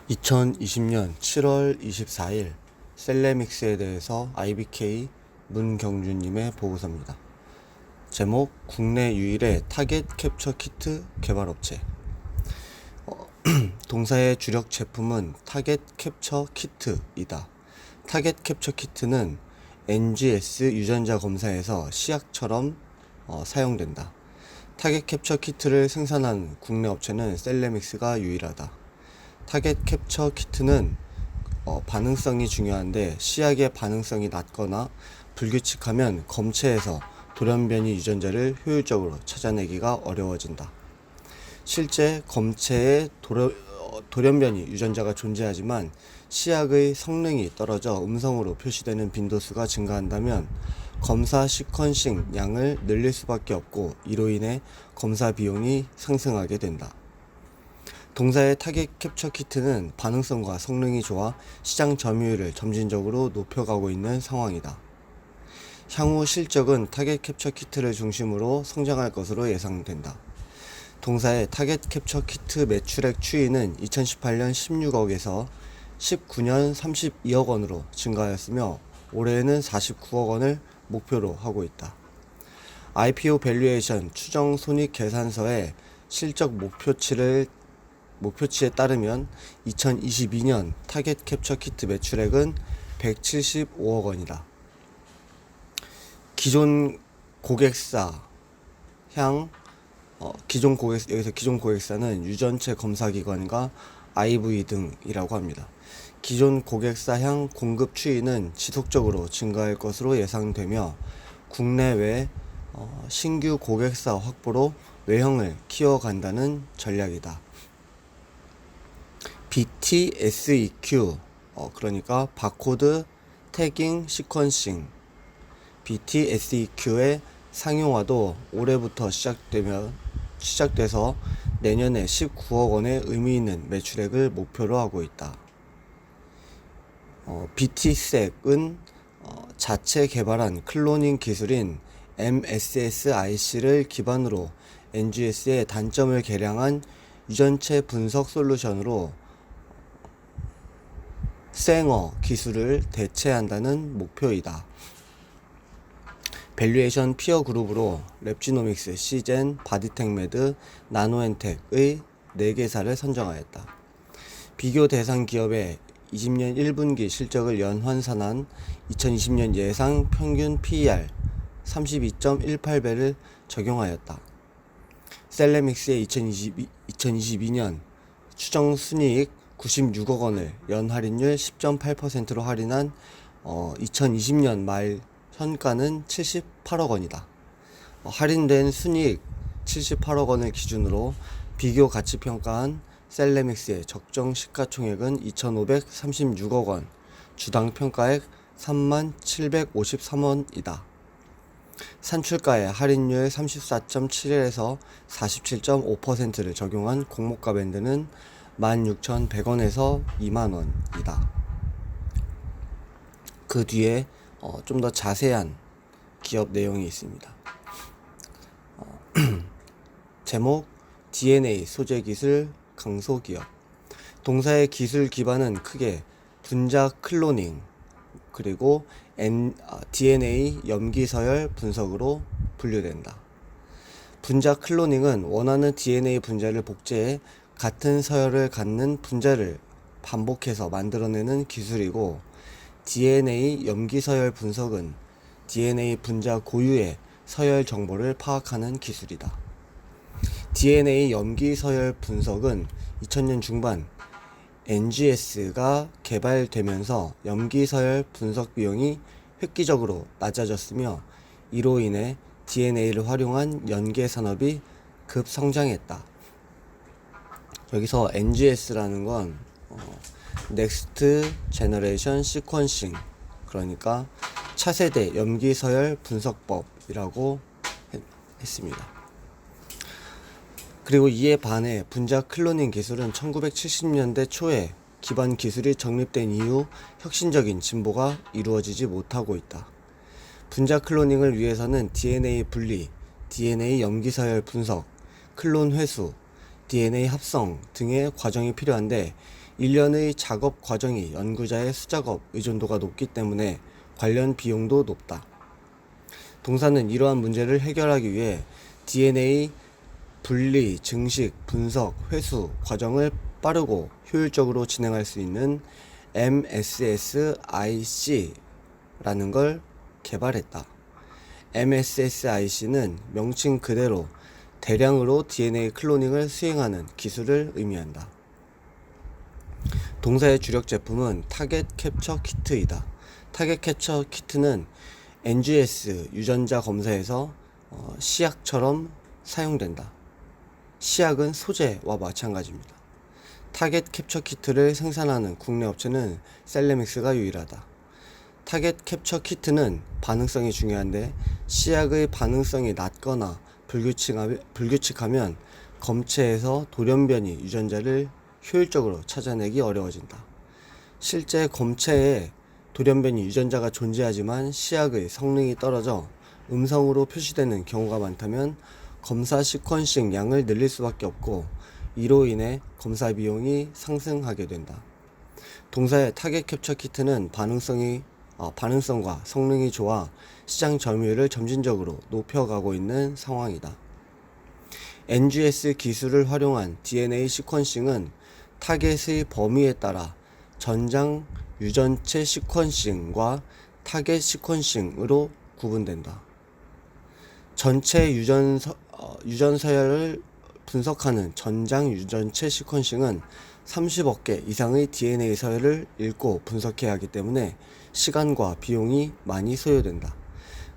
2020년 7월 24일 셀레믹스에 대해서 IBK 문경준님의 보고서입니다. 제목: 국내 유일의 타겟 캡처 키트 개발업체. 동사의 주력 제품은 타겟 캡처 키트이다. 타겟 캡처 키트는 NGS 유전자 검사에서 시약처럼 사용된다. 타겟 캡처 키트를 생산한 국내 업체는 셀레믹스가 유일하다. 타겟 캡처 키트는 반응성이 중요한데 시약의 반응성이 낮거나 불규칙하면 검체에서 돌연변이 유전자를 효율적으로 찾아내기가 어려워진다. 실제 검체에 돌연변이 유전자가 존재하지만 시약의 성능이 떨어져 음성으로 표시되는 빈도수가 증가한다면 검사 시퀀싱 양을 늘릴 수밖에 없고 이로 인해 검사 비용이 상승하게 된다. 동사의 타겟 캡처 키트는 반응성과 성능이 좋아 시장 점유율을 점진적으로 높여가고 있는 상황이다. 향후 실적은 타겟 캡처 키트를 중심으로 성장할 것으로 예상된다. 동사의 타겟 캡처 키트 매출액 추이는 2018년 16억에서 19년 32억 원으로 증가하였으며 올해에는 49억 원을 목표로 하고 있다. IPO 밸류에이션 추정 손익 계산서의 실적 목표치에 따르면 2022년 타겟 캡처 키트 매출액은 175억 원이다. 여기서 기존 고객사는 유전체 검사기관과 IV 등이라고 합니다. 기존 고객사향 공급 추이는 지속적으로 증가할 것으로 예상되며 국내외 신규 고객사 확보로 외형을 키워간다는 전략이다. BTSEQ 그러니까 바코드 태깅 시퀀싱 BTSEQ의 상용화도 올해부터 시작돼서 내년에 19억 원의 의미 있는 매출액을 목표로 하고 있다. BTSEC은 자체 개발한 클로닝 기술인 MSSIC를 기반으로 NGS의 단점을 개량한 유전체 분석 솔루션으로 생어 기술을 대체한다는 목표이다. 밸류에이션 피어 그룹으로 랩지노믹스, 시젠, 바디텍메드, 나노엔텍의 4개사를 선정하였다. 비교 대상 기업의 20년 1분기 실적을 연환산한 2020년 예상 평균 PER 32.18배를 적용하였다. 셀레믹스의 2022년 추정 순이익 96억 원을 연할인율 10.8%로 할인한 2020년 말 현가는 78억 원이다. 할인된 순이익 78억 원을 기준으로 비교 가치 평가한 셀레믹스의 적정 시가총액은 2,536억 원, 주당 평가액 3753원이다. 산출가의 할인율 34.7에서 47.5%를 적용한 공모가 밴드는 16,100원에서 2만원이다. 그 뒤에 좀 더 자세한 기업 내용이 있습니다. 제목: DNA 소재 기술 강소 기업. 동사의 기술 기반은 크게 분자 클로닝 그리고 DNA 염기 서열 분석으로 분류된다. 분자 클로닝은 원하는 DNA 분자를 복제해 같은 서열을 갖는 분자를 반복해서 만들어내는 기술이고, DNA 염기 서열 분석은 DNA 분자 고유의 서열 정보를 파악하는 기술이다. DNA 염기 서열 분석은 2000년 중반 NGS가 개발되면서 염기 서열 분석 비용이 획기적으로 낮아졌으며 이로 인해 DNA를 활용한 연계 산업이 급성장했다. 여기서 NGS라는 건 Next Generation Sequencing, 그러니까 차세대 염기 서열 분석법이라고 했습니다. 그리고 이에 반해 분자 클로닝 기술은 1970년대 초에 기반 기술이 정립된 이후 혁신적인 진보가 이루어지지 못하고 있다. 분자 클로닝을 위해서는 DNA 분리, DNA 염기 서열 분석, 클론 회수, DNA 합성 등의 과정이 필요한데 일련의 작업 과정이 연구자의 수작업 의존도가 높기 때문에 관련 비용도 높다. 동사는 이러한 문제를 해결하기 위해 DNA 분리, 증식, 분석, 회수 과정을 빠르고 효율적으로 진행할 수 있는 MSSIC라는 걸 개발했다. MSSIC는 명칭 그대로 대량으로 DNA 클로닝을 수행하는 기술을 의미한다. 동사의 주력 제품은 타겟 캡처 키트이다. 타겟 캡처 키트는 NGS 유전자 검사에서 시약처럼 사용된다. 시약은 소재와 마찬가지입니다. 타겟 캡처 키트를 생산하는 국내 업체는 셀레믹스가 유일하다. 타겟 캡처 키트는 반응성이 중요한데 시약의 반응성이 낮거나 불규칙하면 검체에서 돌연변이 유전자를 효율적으로 찾아내기 어려워진다. 실제 검체에 돌연변이 유전자가 존재하지만 시약의 성능이 떨어져 음성으로 표시되는 경우가 많다면 검사 시퀀싱 양을 늘릴 수밖에 없고 이로 인해 검사 비용이 상승하게 된다. 동사의 타겟 캡처 키트는 반응성과 성능이 좋아 시장 점유율을 점진적으로 높여가고 있는 상황이다. NGS 기술을 활용한 DNA 시퀀싱은 타겟의 범위에 따라 전장 유전체 시퀀싱과 타겟 시퀀싱으로 구분된다. 전체 유전 서열을 분석하는 전장 유전체 시퀀싱은 30억 개 이상의 DNA 서열을 읽고 분석해야 하기 때문에 시간과 비용이 많이 소요된다.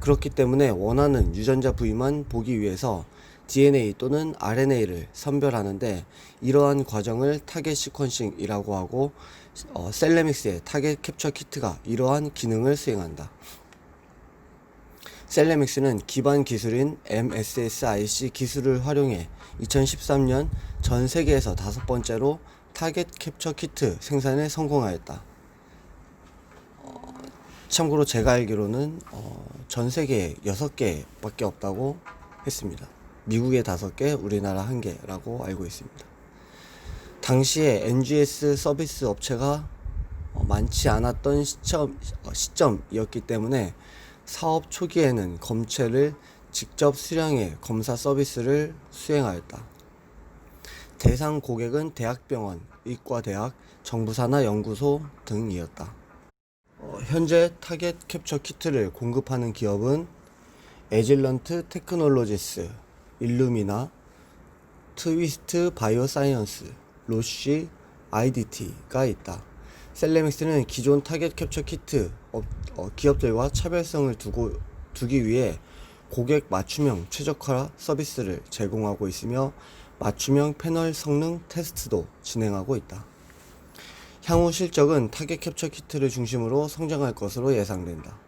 그렇기 때문에 원하는 유전자 부위만 보기 위해서 DNA 또는 RNA를 선별하는데 이러한 과정을 타겟 시퀀싱이라고 하고 셀레믹스의 타겟 캡처 키트가 이러한 기능을 수행한다. 셀레믹스는 기반 기술인 MSSIC 기술을 활용해 2013년 전 세계에서 5번째로 타겟 캡처 키트 생산에 성공하였다. 참고로 제가 알기로는 전 세계에 6개 밖에 없다고 했습니다. 미국에 5개, 우리나라 1개라고 알고 있습니다. 당시에 NGS 서비스 업체가 많지 않았던 시점이었기 때문에 사업 초기에는 검체를 직접 수량해 검사 서비스를 수행하였다. 대상 고객은 대학병원, 의과대학, 정부산하 연구소 등이었다. 현재 타겟 캡처 키트를 공급하는 기업은 에질런트 테크놀로지스, 일루미나, 트위스트 바이오사이언스, 로쉬, IDT가 있다. 셀레믹스는 기존 타겟 캡처 키트 기업들과 차별성을 두기 위해 고객 맞춤형 최적화 서비스를 제공하고 있으며 맞춤형 패널 성능 테스트도 진행하고 있다. 향후 실적은 타겟 캡처 키트를 중심으로 성장할 것으로 예상된다.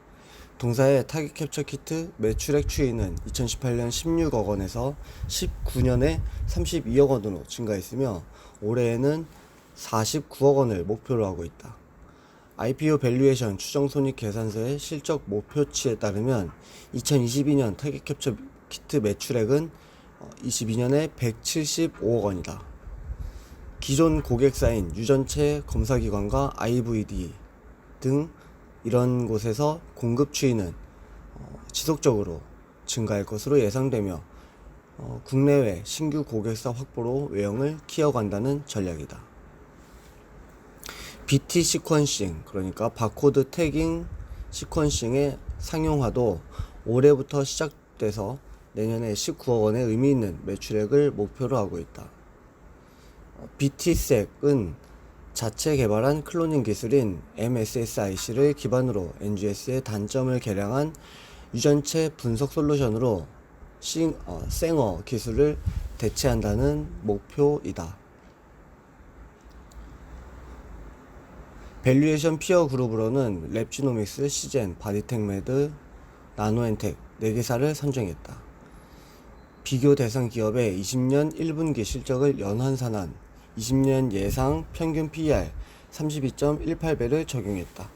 동사의 타겟 캡처 키트 매출액 추이는 2018년 16억 원에서 19년에 32억 원으로 증가했으며 올해에는 49억 원을 목표로 하고 있다. IPO 밸류에이션 추정 손익 계산서의 실적 목표치에 따르면 2022년 타겟 캡처 키트 매출액은 22년에 175억 원이다. 기존 고객사인 유전체 검사기관과 IVD 등 이런 곳에서 공급 추이는 지속적으로 증가할 것으로 예상되며 국내외 신규 고객사 확보로 외형을 키워간다는 전략이다. BT 시퀀싱, 그러니까 바코드 태깅 시퀀싱의 상용화도 올해부터 시작돼서 내년에 19억 원의 의미 있는 매출액을 목표로 하고 있다. BTSEC은 자체 개발한 클로닝 기술인 MSSIC를 기반으로 NGS의 단점을 개량한 유전체 분석 솔루션으로 생어 기술을 대체한다는 목표이다. 밸류에이션 피어 그룹으로는 랩지노믹스, 시젠, 바디텍메드, 나노엔텍 4개사를 선정했다. 비교 대상 기업의 20년 1분기 실적을 연환산한 20년 예상 평균 PER 32.18배를 적용했다.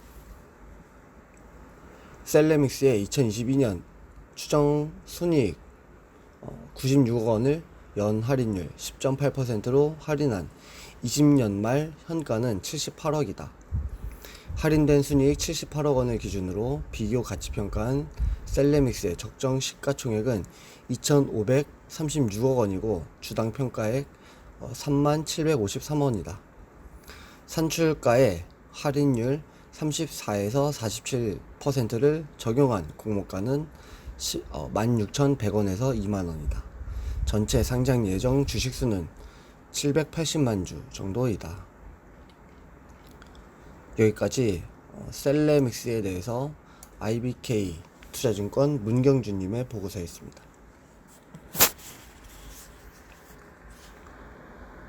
셀레믹스의 2022년 추정 순이익 96억 원을 연 할인율 10.8%로 할인한 20년 말 현가는 78억이다. 할인된 순이익 78억 원을 기준으로 비교 가치 평가한 셀레믹스의 적정 시가총액은 2,536억 원이고 주당 평가액 3753원이다. 산출가에 할인율 34에서 47%를 적용한 공모가는 16,100원에서 2만원이다. 전체 상장 예정 주식수는 780만 주 정도이다. 여기까지 셀레믹스에 대해서 IBK 투자증권 문경준님의 보고서였습니다.